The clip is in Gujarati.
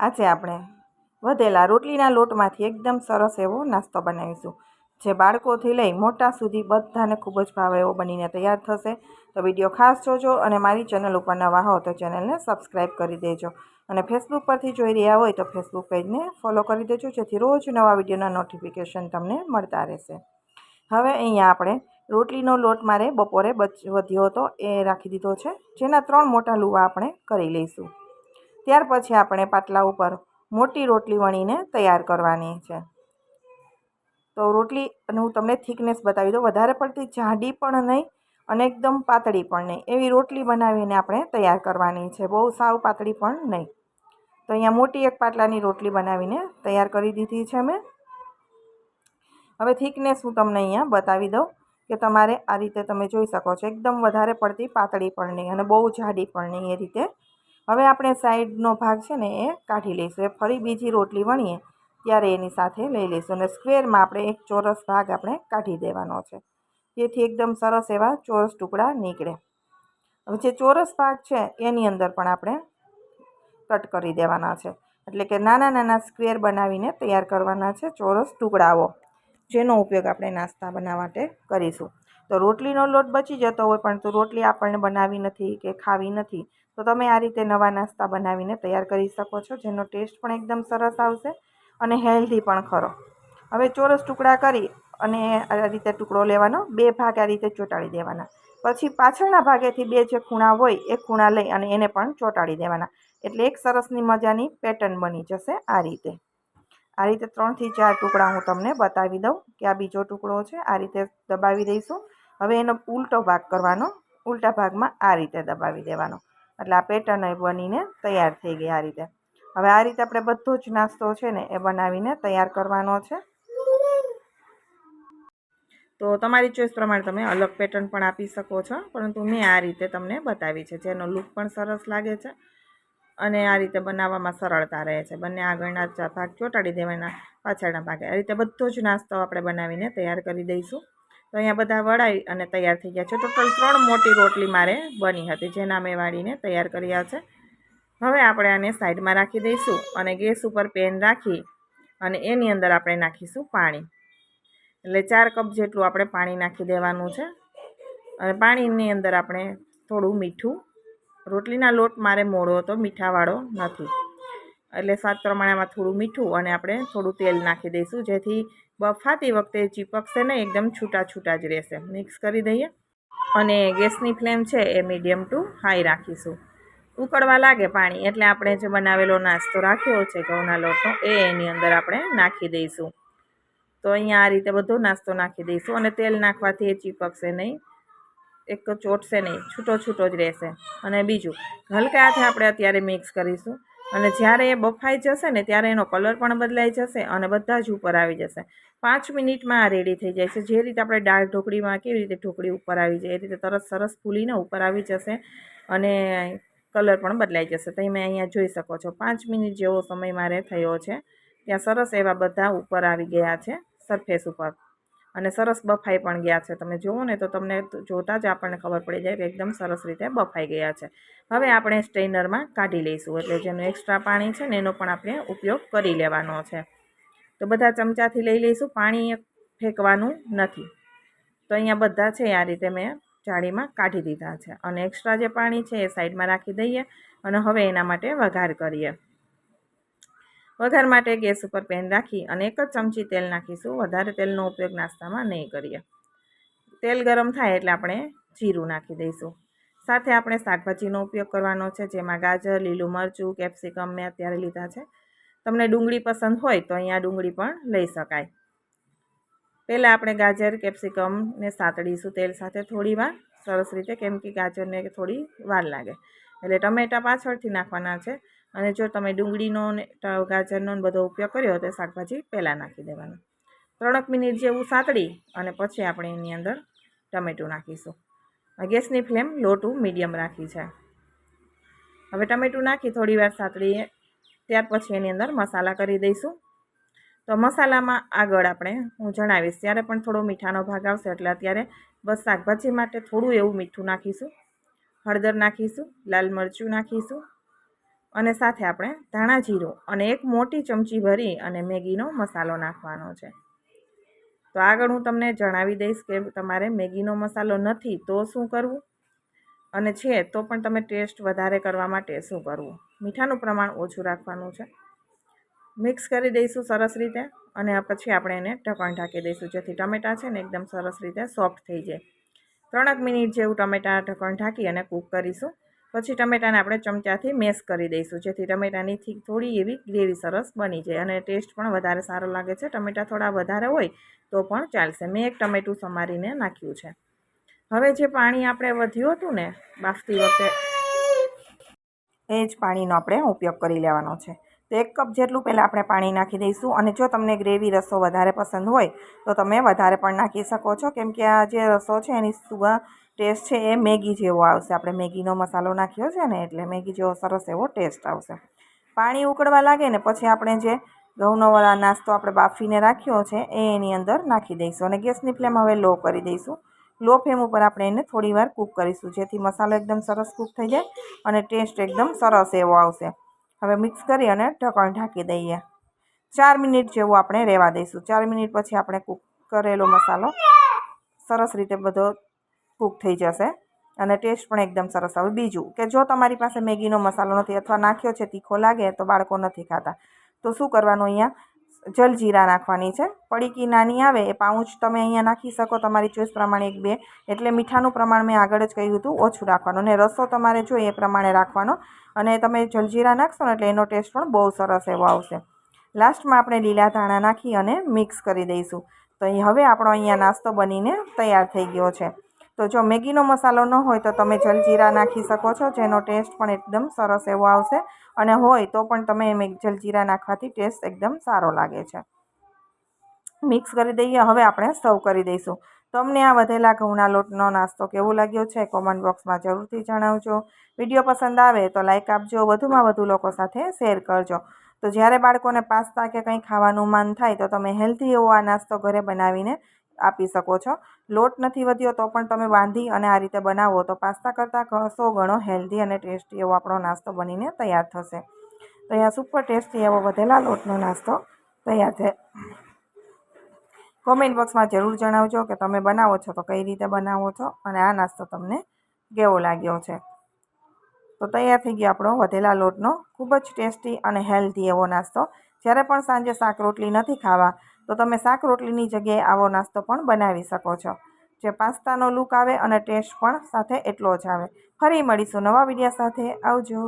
આજે આપણે વધેલા રોટલીના લોટમાંથી એકદમ સરસ એવો નાસ્તો બનાવીશું, જે બાળકોથી લઈ મોટા સુધી બધાને ખૂબ જ ભાવે એવો બનીને તૈયાર થશે. તો વિડીયો ખાસ જોજો અને મારી ચેનલ ઉપર નવા હો તો ચેનલને સબસ્ક્રાઈબ કરી દેજો અને ફેસબુક પરથી જોઈ રહ્યા હોય તો ફેસબુક પેજને ફોલો કરી દેજો, જેથી રોજ નવા વિડીયોના નોટિફિકેશન તમને મળતા રહેશે. હવે અહીંયા આપણે રોટલીનો લોટ મારે બપોરે વધ્યો હતો એ રાખી દીધો છે, જેના 3 મોટા લુવા આપણે કરી લઈશું. ત્યાર પછી આપણે પાટલા ઉપર મોટી રોટલી વણીને તૈયાર કરવાની છે. તો રોટલી અને હું તમને થિકનેસ બતાવી દઉં, વધારે પડતી જાડી પણ નહીં અને એકદમ પાતળી પણ નહીં, એવી રોટલી બનાવીને આપણે તૈયાર કરવાની છે, બહુ સાવ પાતળી પણ નહીં. તો અહીંયા મોટી એક પાટલાની રોટલી બનાવીને તૈયાર કરી દીધી છે મેં. હવે થિકનેસ હું તમને અહીંયા બતાવી દઉં કે તમારે આ રીતે તમે જોઈ શકો છો, એકદમ વધારે પડતી પાતળી પણ નહીં અને બહુ જાડી પણ નહીં, એ રીતે. હવે આપણે સાઈડનો ભાગ છે ને એ કાઢી લઈશું. એ ફરી બીજી રોટલી વણીએ ત્યારે એની સાથે લઈ લઈશું અને સ્ક્વેરમાં આપણે એક ચોરસ ભાગ આપણે કાઢી દેવાનો છે, જેથી એકદમ સરસ એવા ચોરસ ટુકડા નીકળે. હવે જે ચોરસ ભાગ છે એની અંદર પણ આપણે કટ કરી દેવાના છે, એટલે કે નાના નાના સ્ક્વેર બનાવીને તૈયાર કરવાના છે ચોરસ ટુકડાઓ, જેનો ઉપયોગ આપણે નાસ્તા બનાવવા માટે કરીશું. તો રોટલીનો લોટ બચી જતો હોય પણ તો રોટલી આપણને બનાવી નથી કે ખાવી નથી, તો તમે આ રીતે નવા નાસ્તા બનાવીને તૈયાર કરી શકો છો, જેનો ટેસ્ટ પણ એકદમ સરસ આવશે અને હેલ્ધી પણ ખરો. હવે ચોરસ ટુકડા કરી અને આ રીતે ટુકડો લેવાનો, 2 ભાગ આ રીતે ચોંટાડી દેવાના. પછી પાછળના ભાગેથી 2 જે ખૂણા હોય એ ખૂણા લઈ અને એને પણ ચોંટાડી દેવાના, એટલે એક સરસની મજાની પેટર્ન બની જશે. આ રીતે 3 થી 4 ટુકડા હું તમને બતાવી દઉં કે આ બીજો ટુકડો છે, આ રીતે દબાવી દઈશું. હવે એનો ઉલટો ભાગ કરવાનો, ઉલટા ભાગમાં આ રીતે દબાવી દેવાનો, એટલે આ પેટર્ન બનીને તૈયાર થઈ ગઈ. આ રીતે હવે આ રીતે આપણે બધો જ નાસ્તો છે ને એ બનાવીને તૈયાર કરવાનો છે. તો તમારી ચોઈસ પ્રમાણે તમે અલગ પેટર્ન પણ આપી શકો છો, પરંતુ મેં આ રીતે તમને બતાવી છે, જેનો લુક પણ સરસ લાગે છે અને આ રીતે બનાવવામાં સરળતા રહે છે. બંને આગળના ભાગ ચોંટાડી દેવાના, પાછળના ભાગે. આ રીતે બધો જ નાસ્તો આપણે બનાવીને તૈયાર કરી દઈશું. તો અહીંયા બધા વળાવી અને તૈયાર થઈ ગયા છે. ટોટલ 3 મોટી રોટલી મારે બની હતી, જેના મેં વાળીને તૈયાર કર્યા છે. હવે આપણે આને સાઈડમાં રાખી દઈશું અને ગેસ ઉપર પેન રાખી અને એની અંદર આપણે નાખીશું પાણી. એટલે 4 કપ જેટલું આપણે પાણી નાખી દેવાનું છે અને પાણીની અંદર આપણે થોડું મીઠું, રોટલીના લોટ મારે મોળો હતો, મીઠાવાળો નથી, એટલે સ્વાદ પ્રમાણેમાં થોડું મીઠું અને આપણે થોડું તેલ નાખી દઈશું, જેથી બફાતી વખતે ચીપકશે નહીં, એકદમ છૂટા છૂટા જ રહેશે. મિક્સ કરી દઈએ અને ગેસની ફ્લેમ છે એ મીડિયમ ટુ હાઈ રાખીશું. ઉકળવા લાગે પાણી એટલે આપણે જે બનાવેલો નાસ્તો રાખ્યો છે ઘઉંના લોટનો એ એની અંદર આપણે નાખી દઈશું. તો અહીંયા આ રીતે બધો નાસ્તો નાખી દઈશું અને તેલ નાખવાથી એ ચીપકશે નહીં, એક ચોટશે નહીં, છૂટો છૂટો જ રહેશે. અને બીજું, હલકા હાથે આપણે અત્યારે મિક્સ કરીશું અને જ્યારે એ બફાઈ જશે ને ત્યારે એનો કલર પણ બદલાઈ જશે અને બધા જ ઉપર આવી જશે. 5 મિનિટમાં આ રેડી થઈ જાય છે. જે રીતે આપણે દાળ ઢોકળીમાં કેવી રીતે ઢોકળી ઉપર આવી જાય એ રીતે તરત સરસ ફૂલીને ઉપર આવી જશે અને કલર પણ બદલાઈ જશે. તમે અહીંયા જોઈ શકો છો 5 મિનિટ જેવો સમય મારે થયો છે, ત્યાં સરસ એવા બધા ઉપર આવી ગયા છે સરફેસ ઉપર અને સરસ બફાઈ પણ ગયા છે. તમે જુઓ ને તો તમને જોતાં જ આપણને ખબર પડી જાય કે એકદમ સરસ રીતે બફાઈ ગયા છે. હવે આપણે સ્ટ્રેનરમાં કાઢી લઈશું, એટલે જેનું એક્સ્ટ્રા પાણી છે ને એનો પણ આપણે ઉપયોગ કરી લેવાનો છે. તો બધા ચમચાથી લઈ લઈશું, પાણી ફેંકવાનું નથી. તો અહીંયા બધા છે આ રીતે મેં જાળીમાં કાઢી દીધા છે અને એક્સ્ટ્રા જે પાણી છે એ સાઈડમાં રાખી દઈએ અને હવે એના માટે વઘાર કરીએ. વઘાર માટે ગેસ ઉપર પેન રાખી અને 1 જ ચમચી તેલ નાખીશું. વધારે તેલનો ઉપયોગ નાસ્તામાં નહીં કરીએ. તેલ ગરમ થાય એટલે આપણે જીરું નાખી દઈશું. સાથે આપણે શાકભાજીનો ઉપયોગ કરવાનો છે, જેમાં ગાજર, લીલું મરચું, કેપ્સિકમ મેં અત્યારે લીધા છે. તમને ડુંગળી પસંદ હોય તો અહીંયા ડુંગળી પણ લઈ શકાય. પહેલાં આપણે ગાજર, કેપ્સિકમને સાતળીશું તેલ સાથે થોડી વાર સરસ રીતે, કેમ કે ગાજરને થોડી વાર લાગે, એટલે ટમેટાં પાછળથી નાખવાના છે. અને જો તમે ડુંગળીનો ને ગાજરનો બધો ઉપયોગ કર્યો તો શાકભાજી પહેલાં નાખી દેવાનું. 3 મિનિટ જેવું સાતળી અને પછી આપણે એની અંદર ટમેટું નાખીશું. ગેસની ફ્લેમ લો ટુ મીડિયમ રાખી છે. હવે ટમેટું નાખી થોડી વાર સાતળીએ, ત્યાર પછી એની અંદર મસાલા કરી દઈશું. તો મસાલામાં આગળ આપણે હું જણાવીશ ત્યારે પણ થોડો મીઠાનો ભાગ આવશે, એટલે અત્યારે બસ શાકભાજી માટે થોડું એવું મીઠું નાખીશું. હળદર નાખીશું, લાલ મરચું નાખીશું, અને સાથે આપણે ધાણા જીરું અને 1 મોટી ચમચી ભરી અને મેગીનો મસાલો નાખવાનો છે. તો આગળ હું તમને જણાવી દઈશ કે તમારે મેગીનો મસાલો નથી તો શું કરવું, અને છે તો પણ તમે ટેસ્ટ વધારે કરવા માટે શું કરવું. મીઠાનું પ્રમાણ ઓછું રાખવાનું છે. મિક્સ કરી દઈશું સરસ રીતે અને પછી આપણે એને ઢાંકણ ઢાંકી દઈશું, જેથી ટમેટાં છે ને એકદમ સરસ રીતે સોફ્ટ થઈ જાય. 3 મિનિટ જેવું ટમેટાં ઢાંકણ ઢાંકી અને કૂક કરીશું. પછી ટમેટાને આપણે ચમચાથી મેશ કરી દઈશું, જેથી ટમેટાની થોડી એવી ગ્રેવી સરસ બની જાય અને ટેસ્ટ પણ વધારે સારો લાગે છે. ટમેટાં થોડા વધારે હોય તો પણ ચાલશે. મેં 1 ટમેટું સમારીને નાખ્યું છે. હવે જે પાણી આપણે વધ્યું હતું ને બાફતી વખતે, એ જ પાણીનો આપણે ઉપયોગ કરી લેવાનો છે. તો 1 કપ જેટલું પહેલાં આપણે પાણી નાખી દઈશું, અને જો તમને ગ્રેવી રસો વધારે પસંદ હોય તો તમે વધારે પણ નાખી શકો છો, કેમ કે આ જે રસો છે એની ટેસ્ટ છે એ મેગી જેવો આવશે. આપણે મેગીનો મસાલો નાખ્યો છે ને એટલે મેગી જેવો સરસ એવો ટેસ્ટ આવશે. પાણી ઉકળવા લાગે ને પછી આપણે જે ઘઉંનો નાસ્તો આપણે બાફીને રાખ્યો છે એ એની અંદર નાખી દઈશું અને ગેસની ફ્લેમ હવે લો કરી દઈશું. લો ફ્લેમ ઉપર આપણે એને થોડીવાર કૂક કરીશું, જેથી મસાલો એકદમ સરસ કૂક થઈ જાય અને ટેસ્ટ એકદમ સરસ એવો આવશે. હવે મિક્સ કરી અને ઢાંકણ ઢાંકી દઈએ. 4 મિનિટ જેવું આપણે રહેવા દઈશું. 4 મિનિટ પછી આપણે કૂક કરેલો મસાલો સરસ રીતે બધો કૂક થઈ જશે અને ટેસ્ટ પણ એકદમ સરસ આવે. બીજું કે જો તમારી પાસે મેગીનો મસાલો નથી અથવા નાખ્યો છે તીખો લાગે તો બાળકો નથી ખાતા, તો શું કરવાનું, અહીંયા જલજીરા નાખવાની છે. પડીકી નાની આવે એ પાઉચ તમે અહીંયા નાખી શકો તમારી ચોઈસ પ્રમાણે, 1-2. એટલે મીઠાનું પ્રમાણ મેં આગળ જ કહ્યું હતું ઓછું રાખવાનું, અને રસો તમારે જોઈએ એ પ્રમાણે રાખવાનો. અને તમે જલજીરા નાખશો ને એટલે એનો ટેસ્ટ પણ બહુ સરસ એવો આવશે. લાસ્ટમાં આપણે લીલા ધાણા નાખી અને મિક્સ કરી દઈશું. તો હવે આપણો અહીંયા નાસ્તો બનીને તૈયાર થઈ ગયો છે. તો જો મેગીનો મસાલો ન હોય તો તમે જલજીરા નાખી શકો છો, જેનો ટેસ્ટ પણ એકદમ સરસ એવો આવશે. અને હોય તો પણ તમે જલજીરા નાખવાથી ટેસ્ટ એકદમ સારો લાગે છે. મિક્સ કરી દઈએ. હવે આપણે સર્વ કરી દઈશું. તમને આ વધેલા ઘઉંના લોટનો નાસ્તો કેવો લાગ્યો છે કોમેન્ટ બોક્સમાં જરૂરથી જણાવજો. વિડીયો પસંદ આવે તો લાઇક આપજો, વધુમાં વધુ લોકો સાથે શેર કરજો. તો જ્યારે બાળકોને પાસ્તા કે કંઈ ખાવાનું મન થાય તો તમે હેલ્ધી એવો આ નાસ્તો ઘરે બનાવીને આપી શકો છો. લોટ નથી વધ્યો તો પણ તમે બાંધી અને આ રીતે બનાવો તો પાસ્તા કરતાં 100 ગણો હેલ્ધી અને ટેસ્ટી એવો આપણો નાસ્તો બનીને તૈયાર થશે. તો અહીંયા સુપર ટેસ્ટી એવો વધેલા લોટનો નાસ્તો તૈયાર છે. કોમેન્ટ બોક્સમાં જરૂર જણાવજો કે તમે બનાવો છો તો કઈ રીતે બનાવો છો અને આ નાસ્તો તમને કેવો લાગ્યો છે. તો તૈયાર થઈ ગયો આપણો વધેલા લોટનો ખૂબ જ ટેસ્ટી અને હેલ્ધી એવો નાસ્તો. જ્યારે પણ સાંજે શાક રોટલી નથી ખાવા તો તમે શાક રોટલીની જગ્યાએ આવો નાસ્તો પણ બનાવી શકો છો, જે પાસ્તાનો લુક આવે અને ટેસ્ટ પણ સાથે એટલો જ આવે. ફરી મળીશું નવા વિડીયો સાથે. આવજો.